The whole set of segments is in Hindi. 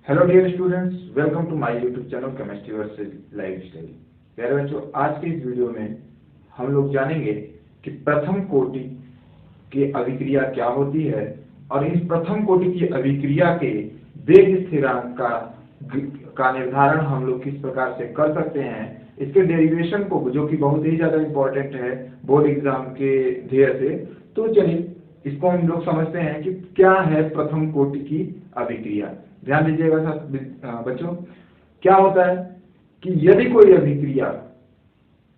Hello dear students, welcome to my YouTube channel chemistry versus lifestyle. प्यारे बच्चों, आज के इस वीडियो में हम लोग जानेंगे कि प्रथम कोटि की अभिक्रिया क्या होती है और इस प्रथम कोटि की अभिक्रिया के वेग स्थिरांक का निर्धारण हम लोग किस प्रकार से कर सकते हैं, इसके डेरिवेशन को, जो कि बहुत ही ज्यादा इम्पोर्टेंट है बोर्ड एग्जाम के ध्येय से। तो चलिए इसको हम लोग समझते हैं कि क्या है प्रथम कोटि की अभिक्रिया। ध्यान दीजिएगा बच्चों, क्या होता है कि यदि कोई अभिक्रिया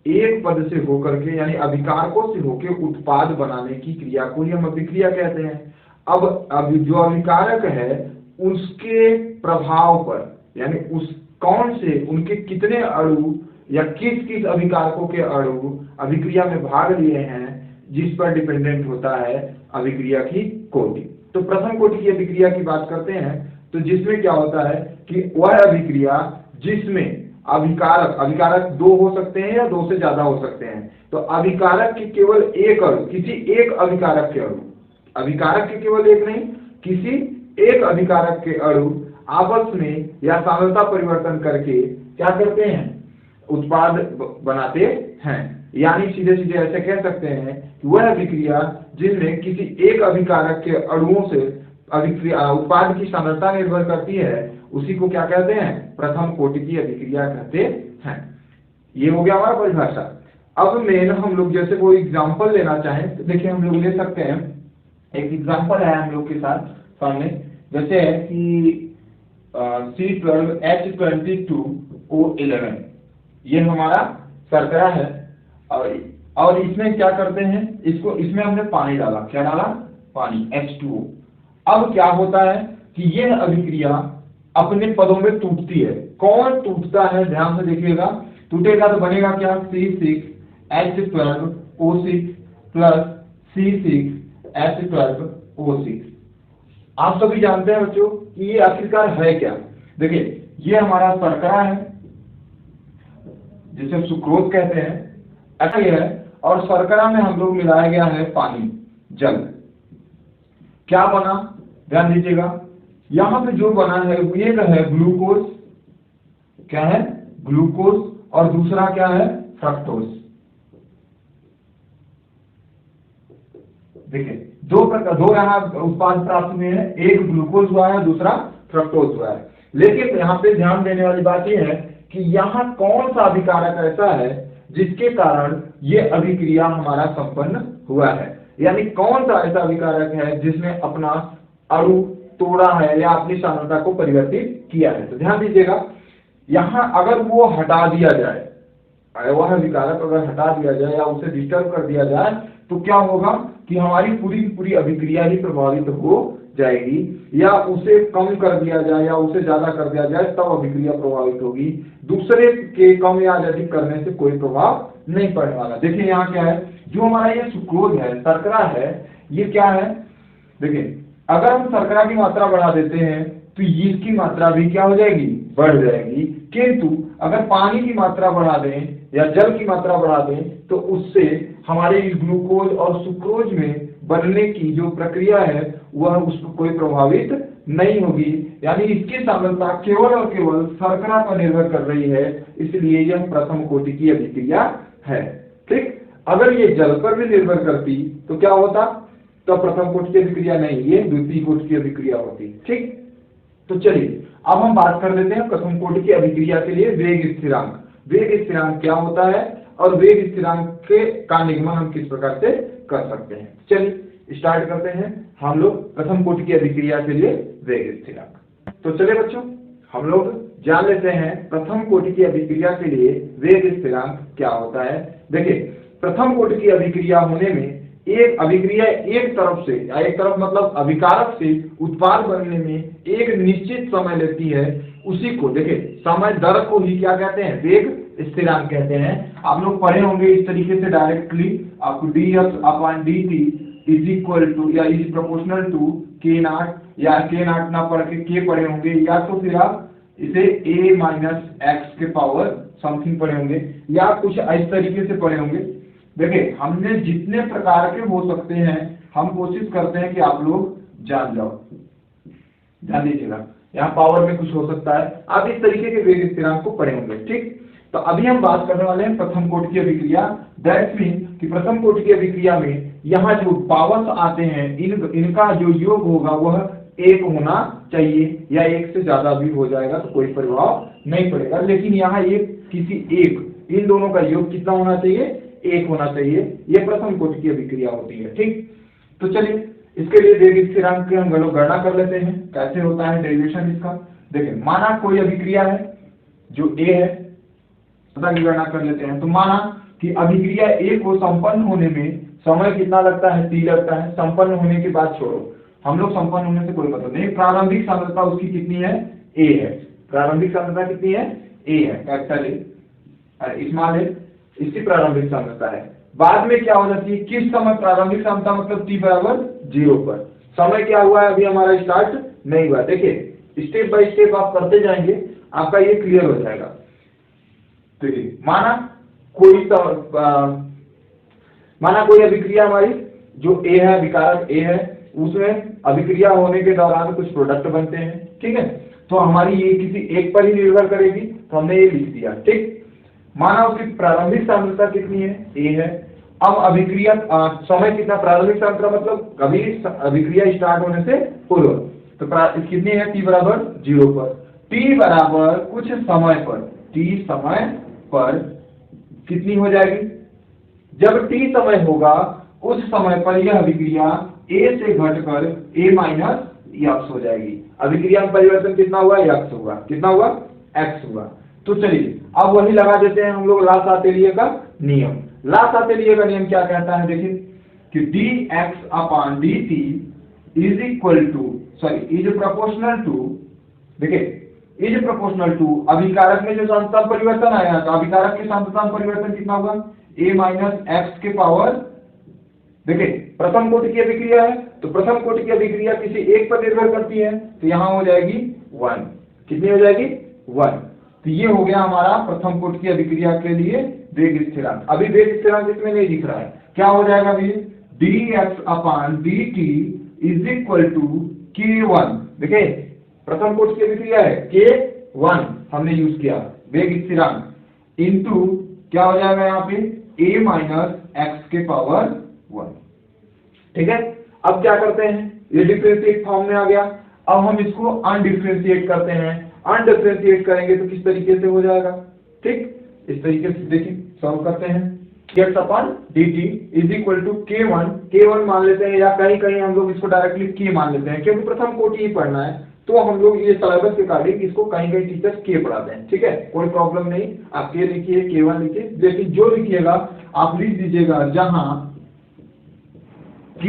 एक पद से होकर के यानी अभिकारकों से होकर उत्पाद बनाने की क्रिया को ही हम अभिक्रिया कहते हैं। अब जो अभिकारक है उसके प्रभाव पर यानी उस कौन से उनके कितने अणु या किस किस अभिकारकों के अणु अभिक्रिया में भाग लिए हैं, जिस पर डिपेंडेंट होता है अभिक्रिया की कोटि। तो प्रथम कोटि की अभिक्रिया की बात करते हैं तो जिसमें क्या होता है कि वह अभिक्रिया जिसमें अभिकारक दो हो सकते हैं या दो से ज्यादा हो सकते हैं। तो अभिकारक की केवल एक अणु, किसी एक अभिकारक के अणु, अभिकारक के केवल एक नहीं, किसी एक अभिकारक के अणु आपस में या सांद्रता परिवर्तन करके क्या करते हैं, उत्पाद बनाते हैं। यानी सीधे सीधे ऐसे कह सकते हैं कि वह अभिक्रिया जिनमें किसी एक अभिकारक के अणुओं से अभिक्रिया उत्पाद की सांद्रता निर्भर करती है, उसी को क्या कहते हैं, प्रथम कोटि की अभिक्रिया कहते हैं। ये हो गया हमारा परिभाषा। अब मेन हम लोग जैसे कोई एग्जांपल लेना चाहें तो देखिए हम लोग ले सकते हैं। एक एग्जांपल है हम लोग के साथ सामने, जैसे है कि C12H22O11, ये हमारा शर्करा है और इसमें क्या करते हैं, इसमें हमने पानी डाला। क्या डाला? पानी, H2O। अब क्या होता है कि यह अभिक्रिया अपने पदों में टूटती है। कौन टूटता है, ध्यान से देखिएगा। टूटेगा तो बनेगा क्या, C6H12O6 प्लस C6H12O6। आप सभी जानते हैं बच्चों कि ये आखिरकार है क्या। देखिए ये हमारा शर्करा है जिसे सुक्रोज कहते हैं, ऐसा ही है। और शर्करा में हम लोग मिलाया गया है पानी, जल। क्या बना, ध्यान दीजिएगा। यहाँ पे जो बना है एक है ग्लूकोज, क्या है, ग्लूकोज, और दूसरा क्या है, फ्रक्टोज। देखिए दो यहाँ उत्पाद प्राप्त हुए हैं, एक ग्लूकोज हुआ है, दूसरा फ्रक्टोज हुआ है। लेकिन यहाँ पे ध्यान देने वाली बात यह है कि यहाँ कौन सा अभिकारक ऐसा है जिसके कारण ये अभिक्रिया हमारा संपन्न हुआ है। यानी कौन सा ऐसा अभिकारक है जिसने अपना अणु तोड़ा है या अपनी सांद्रता को परिवर्तित किया है। तो ध्यान दीजिएगा, यहाँ अगर वो हटा दिया जाए, वह अभिकारक अगर हटा दिया जाए या उसे डिस्टर्ब कर दिया जाए तो क्या होगा कि हमारी पूरी पूरी अभिक्रिया ही प्रभावित हो जाएगी, या उसे कम कर दिया जाए या उसे ज्यादा कर दिया जाए तब अभिक्रिया प्रभावित होगी। दूसरे के कम या अधिक करने से कोई प्रभाव नहीं पड़ने वाला। देखिए यहाँ क्या है, जो हमारा ये सुक्रोज है, शर्करा है, ये क्या है, देखिए अगर हम शर्करा की मात्रा बढ़ा देते हैं तो इसकी मात्रा भी क्या हो जाएगी, बढ़ जाएगी। किंतु अगर पानी की मात्रा बढ़ा दें या जल की मात्रा बढ़ा दें तो उससे हमारे इस ग्लूकोज और सुक्रोज में बनने की जो प्रक्रिया है वह उस पर कोई प्रभावित नहीं होगी। यानी इसकी सांद्रता केवल और केवल शर्करा पर निर्भर कर रही है, इसलिए यह प्रथम कोटि की अभिक्रिया है। ठीक, अगर ये जल पर भी निर्भर करती तो क्या होता, तो प्रथम कोटि की अभिक्रिया नहीं, ये द्वितीय कोटि की अभिक्रिया होती। ठीक, तो चलिए अब हम बात कर लेते हैं प्रथम कोटि की अभिक्रिया के लिए वेग स्थिरांक। वेग स्थिरांक क्या होता है और वेग स्थिरांक का निगमन हम किस प्रकार से कर सकते हैं। चलिए स्टार्ट करते हैं हम लोग प्रथम कोटि की अभिक्रिया के लिए वेग स्थिरांक। तो चलिए बच्चों हम लोग जान लेते हैं प्रथम कोटि की अभिक्रिया के लिए वेग स्थिरांक क्या होता है। देखिए प्रथम कोटि की अभिक्रिया होने में एक अभिक्रिया एक तरफ मतलब अभिकारक से उत्पाद बनने में एक निश्चित समय लेती है। उसी को देखिए समय दर को ही क्या कहते हैं, वेग स्थिरांक कहते हैं। आप लोग पढ़े होंगे इस तरीके से डायरेक्टली, आपको dF/dt इज इक्वल टू या इज प्रोपोर्शनल टू k0, या k0 ना पढ़ के k पढ़े होंगे, या तो फिर आप इसे a माइनस एक्स के पावर समथिंग पढ़े होंगे, या कुछ इस तरीके से पढ़े होंगे। देखिए हमने जितने प्रकार के हो सकते हैं हम कोशिश करते हैं कि आप लोग जान जाओ। ध्यान दीजिएगा, यहाँ पावर में कुछ हो सकता है। आप इस तरीके के वेग स्थिरांक को पढ़े होंगे, ठीक। तो अभी हम बात करने वाले हैं प्रथम कोटि की अभिक्रिया। दैट मीन कि प्रथम कोटि की अभिक्रिया में यहाँ जो पावर्स आते हैं इनका जो योग होगा वह 1 होना चाहिए, या 1 से ज्यादा भी हो जाएगा तो कोई प्रभाव नहीं पड़ेगा। लेकिन यहाँ इन दोनों का योग कितना होना चाहिए, 1 होना चाहिए। यह प्रथम कोटि की अभिक्रिया होती है, ठीक। तो चलिए इसके लिए वेग स्थिरांक की हम गणना कर लेते हैं। कैसे होता है डेरिवेशन इसका, देखिए माना कोई अभिक्रिया है जो ए है, पता की गणना कर लेते हैं। तो माना कि अभिक्रिया ए को संपन्न होने में समय कितना लगता है, t लगता है। संपन्न होने के बाद छोड़ो, हम लोग संपन्न होने से कोई मतलब नहीं। प्रारंभिक सांद्रता उसकी कितनी है, a है। प्रारंभिक सांद्रता कितनी है, a है, कैपिटल ए, स्मॉल ए, इसकी प्रारंभिक सांद्रता है। बाद में क्या हो जाती है, किस समय प्रारंभिक सांद्रता मतलब t बराबर 0 पर। समय क्या हुआ है, अभी हमारा स्टार्ट नहीं हुआ। देखिए स्टेप बाय स्टेप आप करते जाएंगे, आपका ये क्लियर हो जाएगा। देखिए माना कोई अभिक्रिया हमारी जो ए है, विकारक ए है, उसमें अभिक्रिया होने के दौरान कुछ प्रोडक्ट बनते हैं, ठीक है। तो हमारी ये किसी एक पर ही निर्भर करेगी, तो हमने ये लिख दिया, ठीक। माना उसकी प्रारंभिक सांद्रता कितनी है, ए है। अब अभिक्रिया समय कितना, प्रारंभिक सांद्रता मतलब कभी अभिक्रिया स्टार्ट होने से पूर्व, तो कितनी है, t बराबर 0 पर। t बराबर कुछ समय पर, t समय पर कितनी हो जाएगी, जब t समय होगा उस समय पर यह अभिक्रिया a से घटकर a माइनस x हो जाएगी। अभिक्रिया में परिवर्तन कितना हुआ, x हुआ, कितना हुआ, x हुआ। तो चलिए अब वही लगा देते हैं हम लोग लासातेलिये का नियम। लासातेलिये का नियम क्या कहता है, देखिए कि dx upon dt is equal to is proportional to, देखिए इज प्रोपोर्शनल टू अभिकारक में जो सांद्रता परिवर्तन आया, तो अभिकारक के सांद्रता में परिवर्तन कितना होगा, a माइनस x के पावर। देखिए प्रथम कोटि की अभिक्रिया है, तो प्रथम कोटि की अभिक्रिया किसी एक पर निर्भर करती है, तो यहाँ हो जाएगी 1। कितनी हो जाएगी, 1। तो ये हो गया हमारा प्रथम कोटि की अभिक्रिया के लिए वेग स्थिरांक। अभी वेग स्थिरांक इसमें नहीं दिख रहा है, क्या हो जाएगा अभी, dx upon dt is equal to k1। देखिए प्रथम कोटि की अभिक्रिया है, k1 हमने यूज किया वेग स्थिरांक, इंटू क्या हो जाएगा यहाँ पे a माइनस x के पावर 1, ठीक है। अब क्या करते हैं, ये डिफरेंशिएट फॉर्म में आ गया। अब हम इसको अनडिफरेंशिएट करते हैं। अनडिफरेंशिएट करेंगे तो किस तरीके से हो जाएगा, ठीक, इस तरीके से देखिए सॉल्व करते हैं। x upon dt is equal to k1 मान लेते हैं, या कहीं कहीं हम लोग इसको डायरेक्टली k मान लेते हैं, क्योंकि प्रथम कोटि ही पढ़ना है, तो हम लोग ये सिलेबस के अकॉर्डिंग इसको कहीं कहीं टीचर्स के पढ़ाते हैं, ठीक है, कोई प्रॉब्लम नहीं। आप के लिखिए, k1 लिखिए, लेकिन जो लिखिएगा आप लिख दीजिएगा जहां k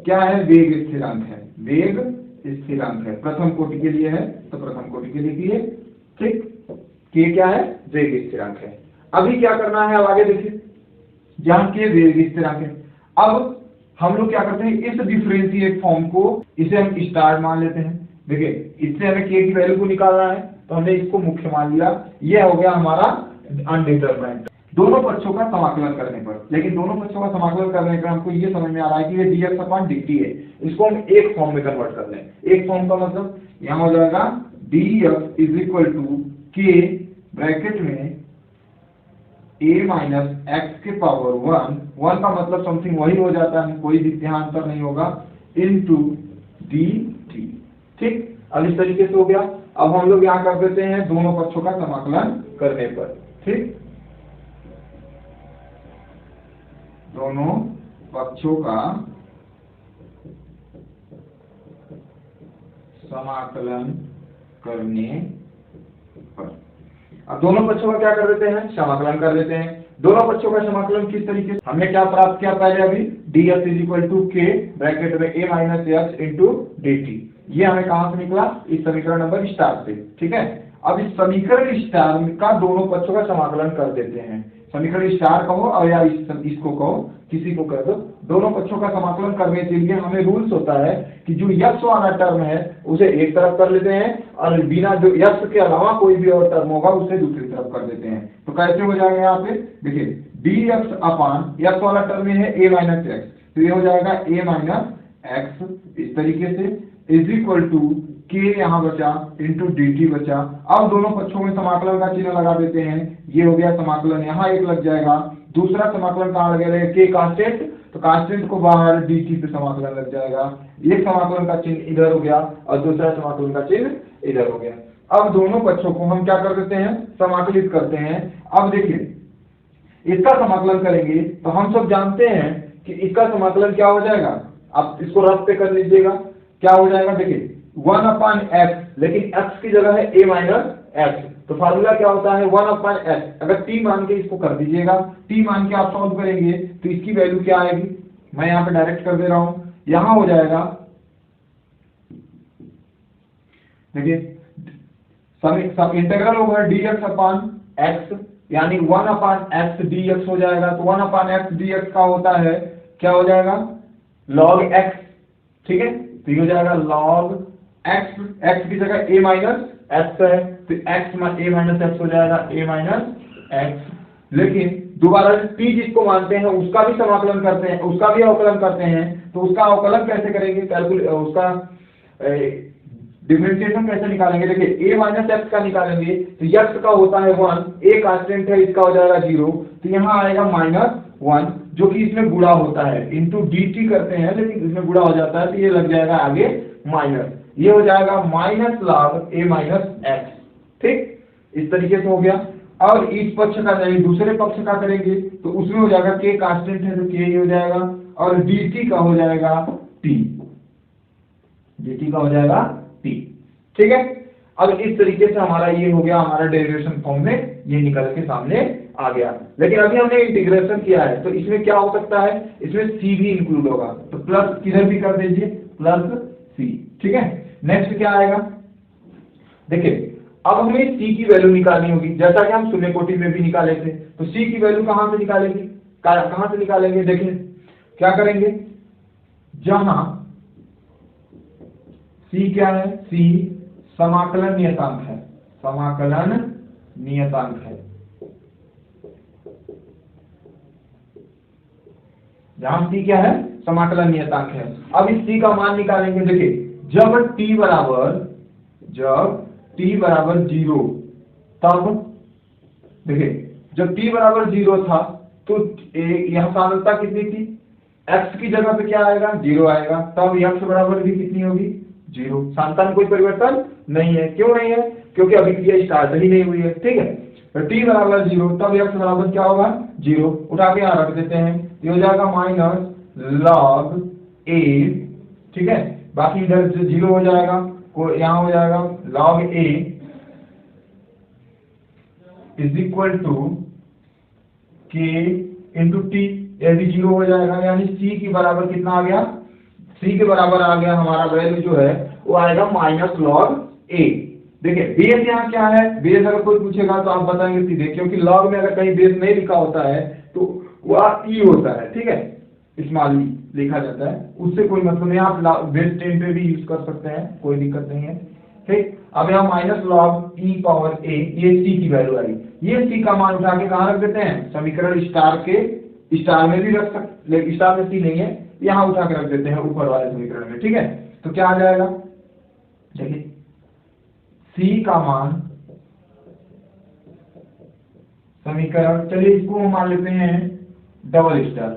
क्या है, वेग स्थिरांक है, वेग स्थिरांक है। प्रथम कोटि के लिए है तो प्रथम कोटि के लिए लिखिए, ठीक। k क्या है, वेग स्थिरांक है। अभी क्या करना है, अब आगे देखिए, जहां के वेग स्थिरांक है। अब हम लोग क्या करते हैं, इस डिफरेंशिएट फॉर्म को इसे हम स्टार मान लेते हैं। देखिए इससे हमें k की वैल्यू को निकालना है, तो हमने इसको मुख्य मान लिया। ये हो गया हमारा अनडिटरमाइंड दोनों पक्षों का समाकलन करने पर। लेकिन दोनों पक्षों का समाकलन करने पर हमको ये समझ में आ रहा है कि ये dx अपॉन dt है, इसको हम एक फॉर्म में कन्वर्ट कर लें। एक फॉर्म का मतलब यहाँ हो जाएगा dx is equal to k bracket में a माइनस x के पावर 1 का मतलब समथिंग वही हो जाता है, कोई भी ध्यानांतर नहीं होगा, इनटू dt, ठीक। अब इस तरीके से हो गया। अब हम लोग यहाँ कर देते हैं दोनों पक्षों का समाकलन करने पर, ठीक, दोनों पक्षों का समाकलन करने पर। अब दोनों पक्षों का क्या कर देते हैं, समाकलन कर देते हैं। दोनों पक्षों का समाकलन किस तरीके से, हमने क्या प्राप्त किया पहले, अभी dx is equal to k bracket में a minus x into dt। ये हमें कहां से निकला, इस समीकरण नंबर स्टार से, ठीक है। अब इस समीकरण स्टार का दोनों पक्षों का समाकलन कर देते हैं। समीकरण स्टार कहो और या इसको कहो, किसी को कर दो। दोनों पक्षों का समाकलन करने के लिए हमें रूल्स होता है कि जो x वाला टर्म है उसे एक तरफ कर लेते हैं, और बिना जो x के अलावा कोई भी और टर्म होगा उसे दूसरी तरफ कर देते हैं। तो कैसे हो जाएगा, यहाँ पे देखिए dx अपॉन x वाला टर्म में है a माइनस x, तो ये हो जाएगा a माइनस x, इस तरीके से, इज इक्वल टू के यहाँ बचा इंटू dt बचा। अब दोनों पक्षों में समाकलन का चिन्ह लगा देते हैं, ये हो गया समाकलन, यहाँ एक लग जाएगा, दूसरा समाकलन कहाँ लगेगा, के कांस्टेंट, तो कांस्टेंट को बाहर dt पे समाकलन लग जाएगा। एक समाकलन का चिन्ह इधर हो गया और दूसरा समाकलन का चिन्ह इधर हो गया। अब दोनों पक्षों को हम क्या कर देते हैं, समाकलित करते हैं। अब देखिए इसका समाकलन करेंगे तो हम सब जानते हैं कि इसका समाकलन क्या हो जाएगा, आप इसको रफ पे कर लीजिएगा, क्या हो जाएगा, देखिए 1/x, लेकिन x की जगह है a माइनस x, तो फार्मूला क्या होता है 1/x। अगर t मान के इसको कर दीजिएगा, t मान के आप सॉल्व करेंगे तो इसकी वैल्यू क्या आएगी, मैं यहाँ पे डायरेक्ट कर दे रहा हूं, यहाँ हो जाएगा, देखिए सब इंटीग्रल ओवर dx/x, यानी 1/x dx हो जाएगा। तो 1/x dx का होता है, क्या हो जाएगा, log x, ठीक है, तो ये हो जाएगा log x, x की जगह a माइनस x है, तो x a माइनस x हो जाएगा, a माइनस x। लेकिन दोबारा t जिसको मानते हैं उसका भी समाकलन करते हैं, उसका भी अवकलन करते हैं, तो उसका अवकलन कैसे करेंगे, उसका डिफरेंशिएशन कैसे निकालेंगे, देखिए a माइनस x का निकालेंगे तो x का होता है 1, a कांस्टेंट है, इसका हो जाएगा 0, तो यहाँ आएगा -1 जो कि इसमें गुणा होता है, इंटू dt करते हैं लेकिन इसमें गुणा हो जाता है, तो ये लग जाएगा आगे माइनस, ये हो जाएगा -log a माइनस x, ठीक, इस तरीके से हो गया। और इस पक्ष का नहीं दूसरे पक्ष का करेंगे तो उसमें हो जाएगा k कांस्टेंट है तो k हो जाएगा, और dt का हो जाएगा t, dt का हो जाएगा t, ठीक है। अब इस तरीके से हमारा ये हो गया, हमारा डेरिवेशन फॉर्म में ये निकल के सामने आ गया। लेकिन अभी हमने इंटीग्रेशन किया है तो इसमें क्या हो सकता है, इसमें c भी इंक्लूड होगा, तो प्लस किधर भी कर दीजिए, प्लस c, ठीक है। नेक्स्ट क्या आएगा, देखिए अब हमें c की वैल्यू निकालनी होगी, जैसा कि हम शून्य कोटि में भी निकाले थे, तो c की वैल्यू कहां से निकालेंगे, कहां से निकालेंगे, देखिए क्या करेंगे, जहां c क्या है, c समाकलन नियतांक है, समाकलन नियतांक है, जहां c क्या है, समाकलन नियतांक है। अब इस c का मान निकालेंगे, देखिए जब t बराबर 0, तब देखिए जब t बराबर 0 था तो यह साधनता कितनी थी, x की जगह पे क्या आएगा, 0 आएगा, तब x बराबर भी कितनी होगी, 0, साधनता में कोई परिवर्तन नहीं है, क्यों नहीं है, क्योंकि अभिक्रिया स्टार्ट ही नहीं हुई है, ठीक है। तो t बराबर 0 तब x बराबर क्या होगा, 0, उठा के यहाँ रख देते हैं, ये हो जाएगा -log a, ठीक है, बाकी इधर 0 हो जाएगा, यहाँ हो जाएगा log a is equal to k into T, यदि 0 हो जाएगा, यानी c के बराबर कितना आ गया, c के बराबर आ गया हमारा वैल्यू जो है वो आएगा -log a। देखिए बेस यहाँ क्या है, बेस अगर कोई पूछेगा तो आप बताएंगे सीधे, क्योंकि लॉग में अगर कहीं बेस नहीं लिखा होता है तो वह ई होता है, ठीक है, स्मॉल ई लिखा जाता है, उससे कोई मतलब नहीं, आप बेस 10 पे भी यूज कर सकते हैं, कोई दिक्कत नहीं है, ठीक। अब यहाँ -log e पावर a, ये c की वैल्यू आई, ये c का मान उठा के कहाँ रख देते हैं, समीकरण स्टार में भी रख सकते, स्टार में c नहीं है, यहाँ उठा के रख देते हैं ऊपर वाले समीकरण में, ठीक है। तो क्या आ जाएगा, देखिए c का मान, समीकरण, चलिए इसको हम मान लेते हैं डबल स्टार,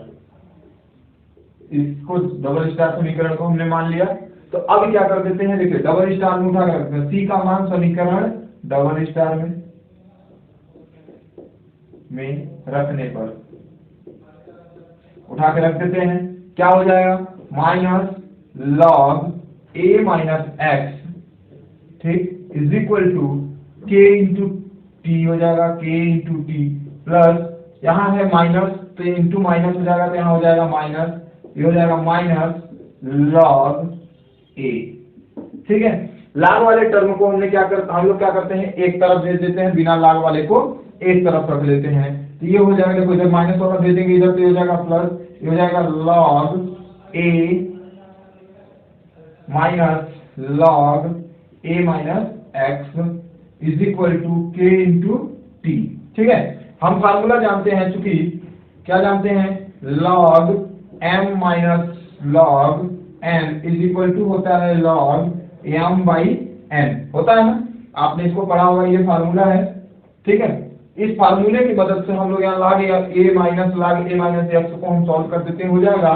इसको डबल स्टार समीकरण को हमने मान लिया, तो अब क्या कर देते हैं, देखिए डबल स्टार में उठा के रखते हैं, c का मान समीकरण डबल स्टार में रखने पर उठा के रख देते हैं, क्या हो जाएगा, -log a माइनस x, ठीक, is equal to k into T हो जाएगा, k इंटू टी, प्लस यहाँ है माइनस तो इंटू माइनस हो जाएगा, तो यहाँ हो जाएगा माइनस, ये हो जाएगा -log a, ठीक है। लाग वाले टर्म को हमने क्या करते, हम लोग क्या करते हैं, एक तरफ भेज देते हैं, बिना लाग वाले को एक तरफ रख लेते हैं, तो ये हो जाएगा, देखो इधर माइनस वाला भेजेंगे इधर, तो ये हो जाएगा प्लस, ये हो जाएगा log a minus log a minus x is equal to k into T, ठीक है। हम फार्मूला जानते हैं, चूंकि क्या जानते हैं, log m minus log n is equal to होता है log m/n होता है ना, आपने इसको पढ़ा होगा, ये फार्मूला है, ठीक है। इस फार्मूले की मदद से हम लोग यहाँ log a माइनस x को हम सॉल्व कर देते हैं, हो जाएगा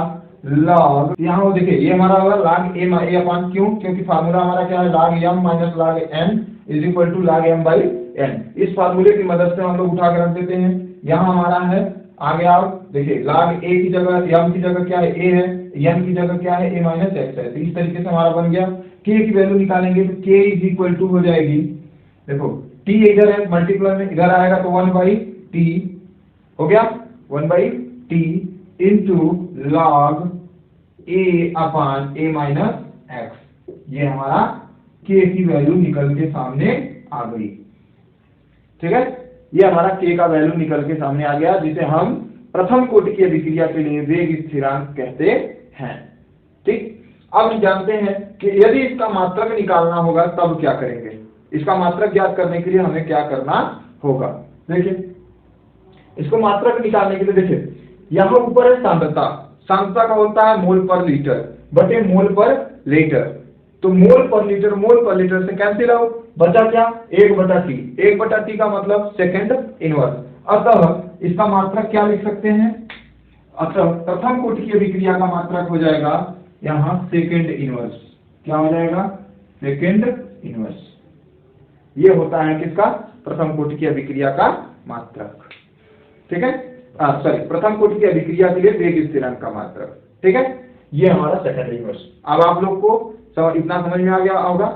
log, यहाँ वो देखिए ये हमारा होगा log a अपॉन, क्यों, क्योंकि फार्मूला हमारा क्या है, log m minus log n is equal to log m/n। इस फार्मूले की मदद से हम लोग उठा कर रख देते हैं। यहाँ हमारा है, आगे आप देखिए log a की जगह m की जगह क्या है, a है, m की जगह क्या है, a माइनस x है। तो इस तरीके से हमारा बन गया। k की वैल्यू निकालेंगे तो k इज इक्वल टू हो जाएगी, देखो t इधर है, मल्टीप्लाई में इधर आएगा तो 1/t हो गया, 1/t into log a upon a minus x। ये हमारा k की वैल्यू निकल के सामने आ गई, ठीक है। ये हमारा k का वैल्यू निकल के सामने आ गया, जिसे हम प्रथम कोटि की अभिक्रिया के लिए वेग स्थिरांक कहते हैं, ठीक। अब हम जानते हैं कि यदि इसका मात्रक निकालना होगा तब क्या करेंगे। इसका मात्रक ज्ञात करने के लिए हमें क्या करना होगा, देखिए इसको मात्रक निकालने के लिए देखिए यहाँ ऊपर है सांद्रता, सांद्रता का होता है मोल पर लीटर बटे मोल पर लीटर। तो मोल पर लीटर से कैंसिल आउट, बचा क्या, 1/t। 1/t का मतलब सेकंड इनवर्स। अतः इसका मात्रक क्या लिख सकते हैं, अतः प्रथम कोटि की अभिक्रिया का मात्रक हो जाएगा यहाँ सेकंड इनवर्स। क्या हो जाएगा, सेकंड इनवर्स। ये होता है किसका, प्रथम कोटि की अभिक्रिया का मात्रक, ठीक है। सॉरी, प्रथम कोटि की अभिक्रिया के लिए वेग स्थिरांक का मात्रक, ठीक है। ये हमारा सेकंड इनवर्स। अब आप लोग को इतना समझ में आ गया होगा।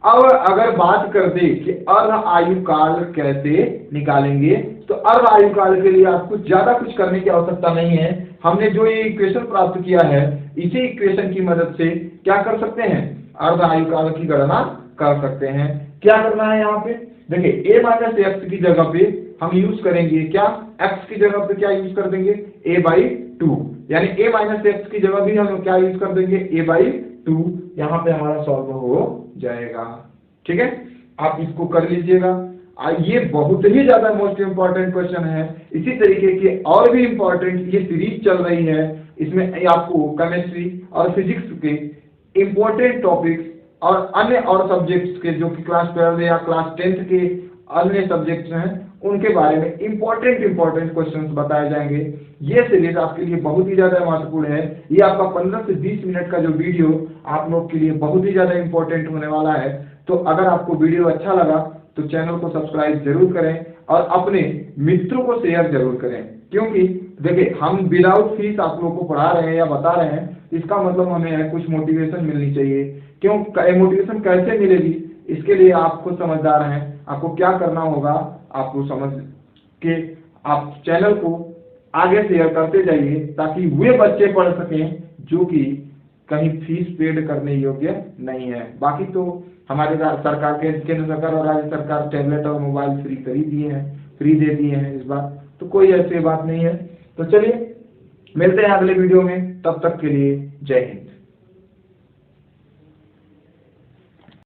अब अगर बात कर दे कि अर्ध आयुकाल कैसे निकालेंगे, तो अर्ध आयुकाल के लिए आपको ज्यादा कुछ करने की आवश्यकता नहीं है। हमने जो ये इक्वेशन प्राप्त किया है, इसी इक्वेशन की मदद से क्या कर सकते हैं, अर्ध आयुकाल की गणना कर सकते हैं। क्या करना है यहाँ पे, देखिए a माइनस एक्स की जगह पे हम यूज करेंगे क्या, x की जगह पे क्या यूज कर देंगे, a/2, यानी a माइनस एक्स की जगह भी हम क्या यूज कर देंगे, a/2। यहाँ पे हमारा सॉल्व हो जाएगा, ठीक है। आप इसको कर लीजिएगा। ये बहुत ही ज्यादा मोस्ट इंपॉर्टेंट क्वेश्चन है। इसी तरीके के और भी इंपॉर्टेंट ये सीरीज चल रही है, इसमें आपको केमिस्ट्री और फिजिक्स के इंपॉर्टेंट टॉपिक्स और अन्य और सब्जेक्ट्स के, जो कि क्लास 12 या क्लास 10th के अन्य सब्जेक्ट्स हैं, उनके बारे में इंपॉर्टेंट क्वेश्चंस बताए जाएंगे। ये सीरीज आपके लिए बहुत ही ज्यादा महत्वपूर्ण है। ये आपका 15 से 20 मिनट का जो वीडियो आप लोग के लिए बहुत ही ज्यादा इंपॉर्टेंट होने वाला है। तो अगर आपको वीडियो अच्छा लगा तो चैनल को सब्सक्राइब जरूर करें और अपने मित्रों को शेयर जरूर करें, क्योंकि देखिए हम विदाउट फीस आप लोगों को पढ़ा रहे हैं या बता रहे हैं, इसका मतलब हमें कुछ मोटिवेशन मिलनी चाहिए। क्यों, मोटिवेशन कैसे मिलेगी, इसके लिए आपको समझदार हैं, आपको क्या करना होगा, आपको समझ के आप चैनल को आगे शेयर करते जाइए, ताकि वे बच्चे पढ़ सकें जो कि कहीं फीस पेड करने योग्य नहीं है। बाकी तो हमारे सरकार के, केंद्र सरकार और राज्य सरकार टैबलेट और मोबाइल फ्री दे दिए हैं इस बार, तो कोई ऐसी बात नहीं है। तो चलिए मिलते हैं अगले वीडियो में, तब तक के लिए जय हिंद।